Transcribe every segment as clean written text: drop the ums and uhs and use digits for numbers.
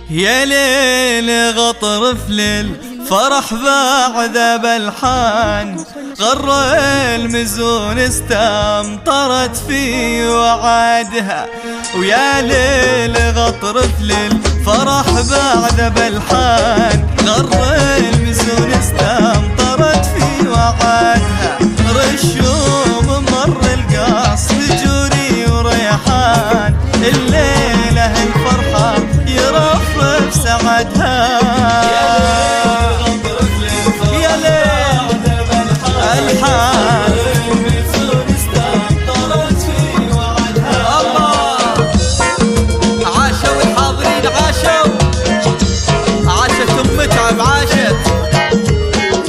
يا ليل غطرف للفرح بعد بالحان، غر المزون استمطرت في وعادها. ويا ليل غطرف للفرح بعد بالحان، غر المزون استمطرت في وعادها. رشوم مر القصر جوري وريحان، الليلة الفرحة يرفرف سعدها. يا ليل الحان المزون استمطرت في وعدها. الله عاشوا الحاضرين، عاشت متعب،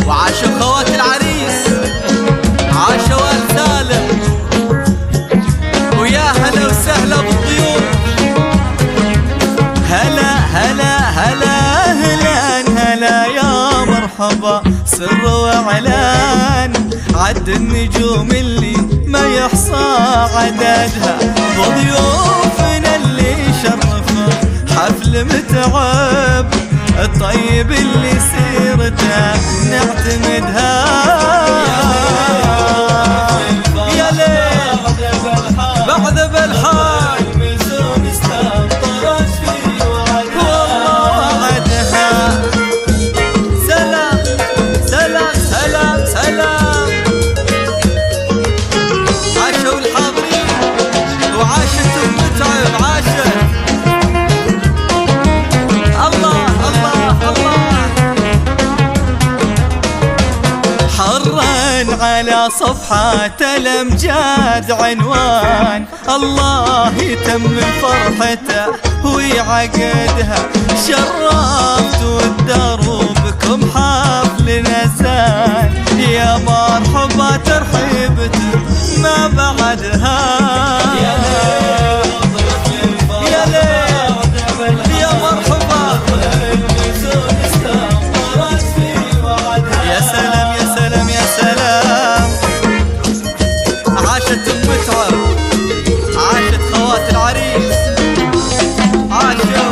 وعاشوا خوات العريس، عاشوا آل سالم. ويا هلا وسهلا بالضيوف، هلا هلا هلا هلا هلا يا مرحبا، سر وعلان عد النجوم اللي ما يحصى عددها. وضيوفنا اللي شرفوا حفل متعب، الطيب اللي سيرته نعتمدها. يا ليل بعد بالحان المزون استمطرت في وعدها. سلام سلام سلام سلام، عاشوا الحاضرين وعاشت المتعب، عاشت. الله الله الله، حرا على صفحات الأمجاد عنوان، الله يتمم فرحته ويعقدها. شرفت والدروبكم حفل نزان، يا مرحبا ترحيبته ما بعدها. يا ليل يا مرحبا المزون استمطرت في وعدها. يا سلام يا سلام يا سلام، عاشت المتعب، عاشت خوات العريس، عاشوا.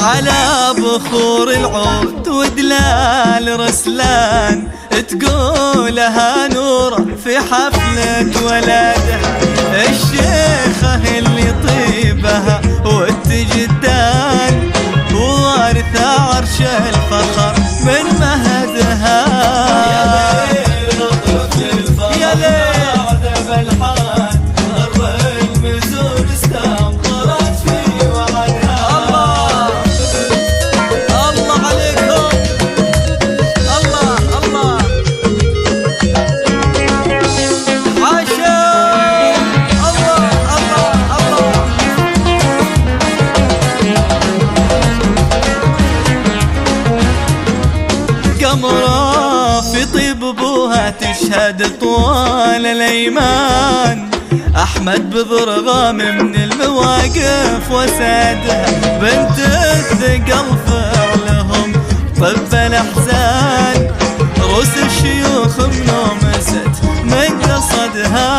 على بخور العود ودلال رسلان، تقولها نورة في حفلة ولادها. الشيخة اللي طيبها والتجدان، وارثة عرش الفخر من مهدها. يا ليل بالحان، غر المزون استمطرت في وعدها. الله الله عليكم، الله الله عاشوا. الله الله الله، قمرة في طيب ابوها تشهد طوال الايمان. احمد بضرغام من المواقف وسادها، بنت الثقل فعلهم طب الاحزان. رؤوس الشيوخ منومست من قصدها.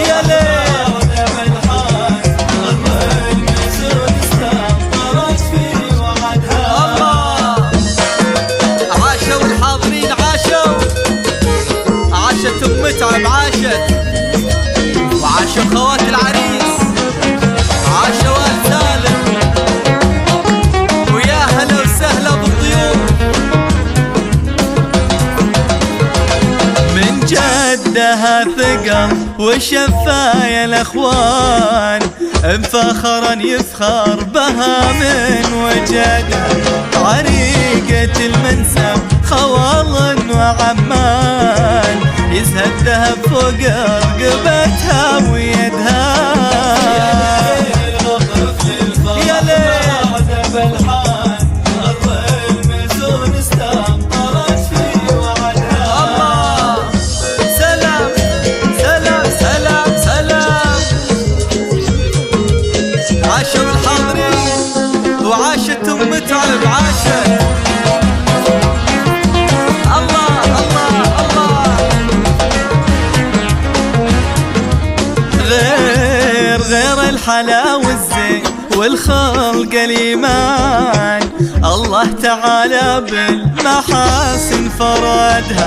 يا ليل بالحان، غر المزون استمطرت في وعدها. الله عاشوا الحاضرين، عاشت متعب، عاشت. وعاشوا خوات العريس، عاشوا آل سالم. ويا هلا وسهلا بالضيوف، من جدها ثقل وشفايا الاخوان، مفخرا يفخر بها من وجدها. عريقة المنسب خوال وعمان، يزهد ذهب فوق رقبتها ويدها. يا ليل بالحان، غر المزون استمطرت في وعدها. الله سلام سلام سلام سلام، عاشوا الحاضرين وعاشت متعب عاشت. الله الله الله. غير الحلا والزين والخلق الإيمان، الله تعالى بالمحاسن فردها،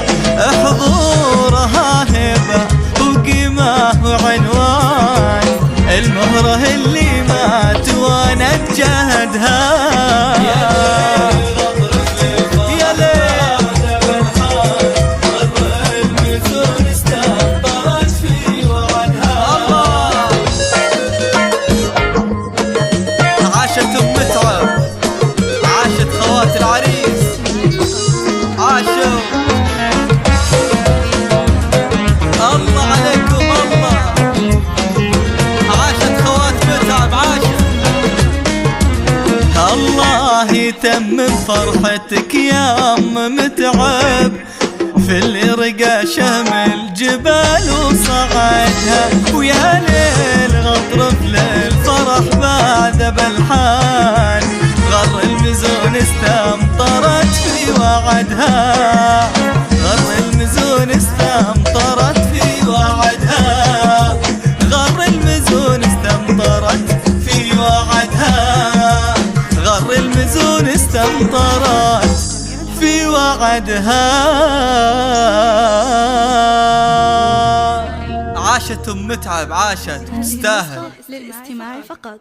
حضورها هبة وقيمة وعنوان، المهرة اللي ما توانت جهدها. الله يتمم فرحتك يا أم متعب، في اللي رقى شهم الجبال وصعدها، ويا ليل غطرف للفرح بعد بالحان، غر المزون استمطرت في وعدها، غر المزون استمطرت في وعدها، غر المزون استمطرت في وعدها، غر المزون استمطرت في وعدها. عاشت أم متعب عاشت وتستاهل. للاستماع فقط.